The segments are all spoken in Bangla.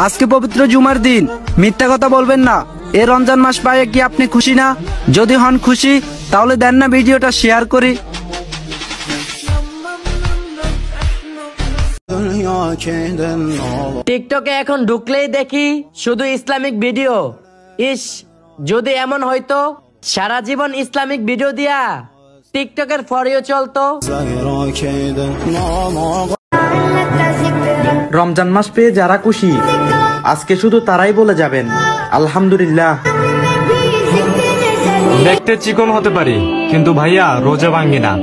আজকে পবিত্র জুমার দিন, মিথ্যা কথা বলবেন না। এই রমজান মাস পায়ে কি আপনি খুশি না? যদি হন খুশি, তাহলে দেন না ভিডিওটা শেয়ার করি। টিকটকে এখন ঢুকলেই দেখি শুধু ইসলামিক ভিডিও। ইস, যদি এমন হয়তো সারা জীবন ইসলামিক ভিডিও দিয়া টিকটকের ফরিও চলতো। রমজান মাস পেয়ে যারা খুশি, আজকে শুধু তারাই বলে যাবেন আলহামদুলিল্লাহ। দেখতে চিকন হতে পারি, কিন্তু ভাইয়া রোজা ভাঙ্গি না।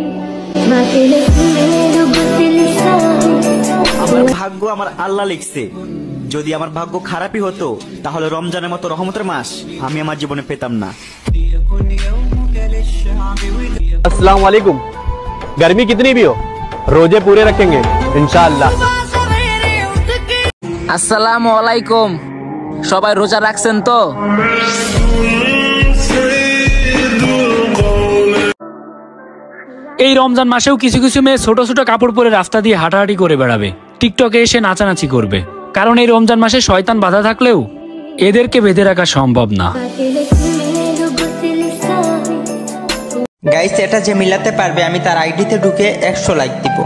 আমার ভাগ্য আমার আল্লাহ লিখছে। যদি আমার ভাগ্য খারাপই হতো, তাহলে রমজানের মতো রহমতের মাস আমি আমার জীবনে পেতাম না। अस्सलाम वालेकुम। गर्मी कितनी भी हो, रोजे पूरे रखेंगे इंशाअल्लाह। আসসালামু আলাইকুম, সবাই রোজা রাখছেন তো? এই রমজান মাসেও কিছু কিছু মেয়ে ছোট ছোট কাপড় পরে রাস্তা দিয়ে হাঁটাহাঁটি করে বেড়াবে, টিকটকে এসে নাচানাচি করবে। কারণ এই রমজান মাসে শয়তান বাধা থাকলেও এদেরকে বেঁধে রাখা সম্ভব না। গাইস, এটা যে মিলাতে পারবে আমি তার আইডিতে ঢুকে 100 লাইক দিব।